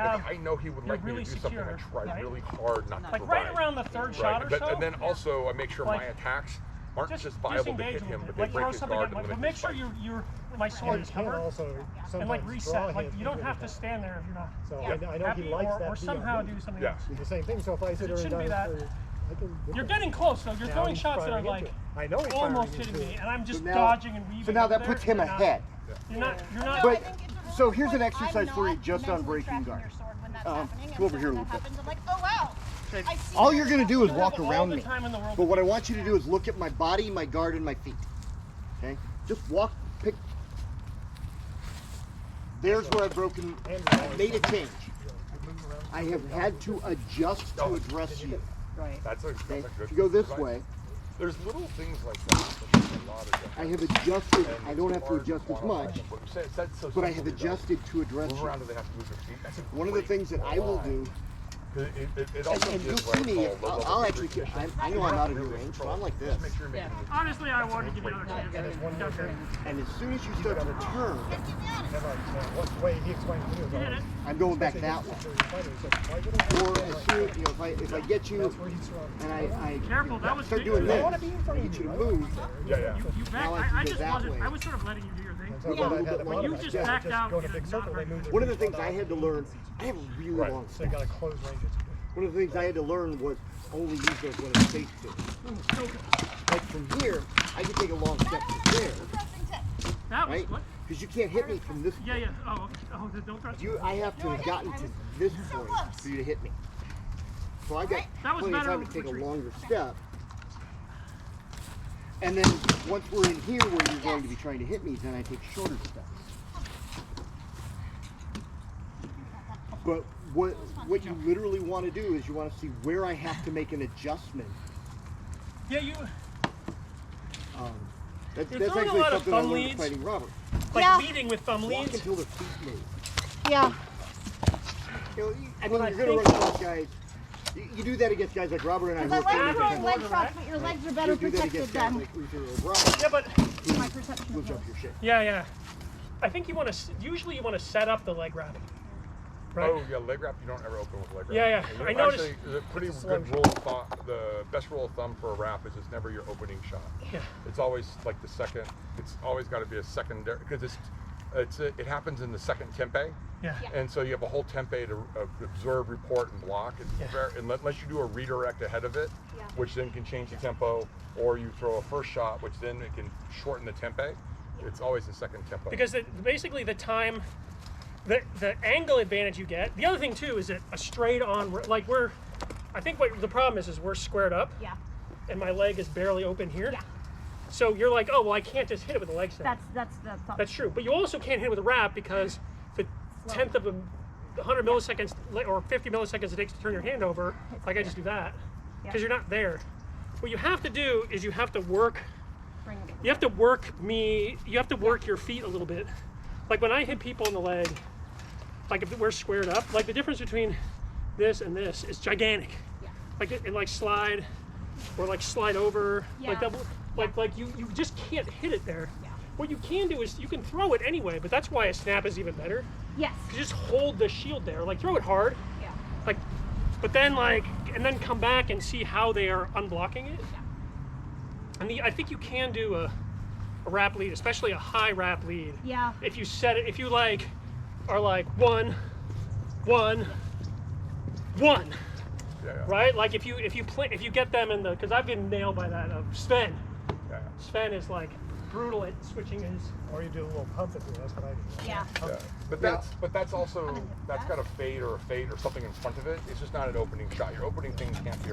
have. I know he would like really me to do secure, something. I try right? really hard not to Like provide. right around the third shot or but, so. And then also I make sure my like, attacks aren't just viable to hit him, but they like break throw his something guard at and but limit make his sure fight. my sword is covered. And like reset. Like you don't have to stand there if you're not. So I know he likes that. Or somehow do something else. The same thing. So if I sit there and shouldn't be that. You're getting close though. You're throwing shots that are like almost hitting me, and I'm just dodging and weaving. So now that puts him ahead. You're not. But so here's an exercise for you just on breaking guard. Come over here a little bit. Like, oh wow. All you're gonna do is walk all around the me. time in the world. But what I want you to do is look at my body, my guard, and my feet. Okay? Just walk, pick. There's where I've broken, made a change. I have had to adjust to address you. That's a good. If you go this way, there's little things like that. There's a lot of I have adjusted. I don't have to adjust as much, but I have adjusted to address Move you. around, do they have to move their feet? That's One of the things that I will do, It also and you'll gives see me, what I call I'll actually, I know I'm out of your range, so I'm like this. Make sure you're making it. Honestly, I want to give you another chance. And as soon as you start to turn, Way he explained to me was I'm going back that way. Or as soon, if I get you and I Careful, that was start big. doing this, I get you to move. Yeah. You back, Now I can I go just that wasn't. way. I was sort of letting you do your thing. But you just backed out. Go in a big circle, they move their One of the feet things I had to learn, I have a really long So they got a close range. One of the things I had to learn was only use those when it's safe to. Like from here, I can take a long step to there, That was right? what? Because you can't hit me from this point. Yeah. Oh, don't try. I have to have gotten to this point for you to hit me. So I got That was plenty of better time to take a retreat. longer step. And then once we're in here where you're going to be trying to hit me, then I take shorter steps. But what you literally want to do is you want to see where I have to make an adjustment. Yeah, you. That's You're throwing a actually lot of something I thumb learned leads. fighting Robert. Like leading with thumb Walk leads. until the feet move. Yeah. I mean, you're going to run across guys. You do that against guys like Robert and I. I like Half throwing and leg quarter, shots, right? but your legs are better You do that protected against guys than like Luther or Robert. Yeah, but my perception We'll of jump those. your shit. yeah. I think you want to. Usually, you want to set up the leg wrap. Right. Oh yeah, leg wrap. You don't ever open with leg wrap. Yeah. You I noticed. Actually, the pretty good rule of thumb. The best rule of thumb for a wrap is it's never your opening shot. Yeah. It's always like the second. It's always got to be a secondary because it happens in the second tempe. Yeah. And so you have a whole tempe to observe, report, and block. It's unless you do a redirect ahead of it, which then can change the tempo, or you throw a first shot, which then it can shorten the tempe. It's always the second tempo. Because basically the time, the angle advantage you get. The other thing too is that a straight on, like I think what the problem is we're squared up. Yeah. And my leg is barely open here. Yeah. So you're like, oh well, I can't just hit it with a leg snap. That's True, but you also can't hit it with a wrap because the tenth of a 100 milliseconds or 50 milliseconds it takes to turn your hand over, like I just do that, because you're not there. What you have to do is you have to work. You have to work your feet a little bit. Like when I hit people in the leg, like if we're squared up, like the difference between this and this is gigantic. Yeah. Like it like slide, or like slide over, like Yeah. double, like you just can't hit it there. Yeah. What you can do is you can throw it anyway, but that's why a snap is even better. Yes. You just hold the shield there, like throw it hard, Yeah. like, but then and then come back and see how they are unblocking it. Yeah. And I think you can do a wrap lead, especially a high wrap lead. Yeah. If you set it, if you are like 1, 1, 1. Yeah. Right? Like if you get them in because I've been nailed by that of Sven. Yeah. Sven is like brutal at switching his. Or you do a little pump it through. That's what I do. Yeah. But that's also that's got a fade or something in front of it. It's just not an opening shot. Your opening thing can't be a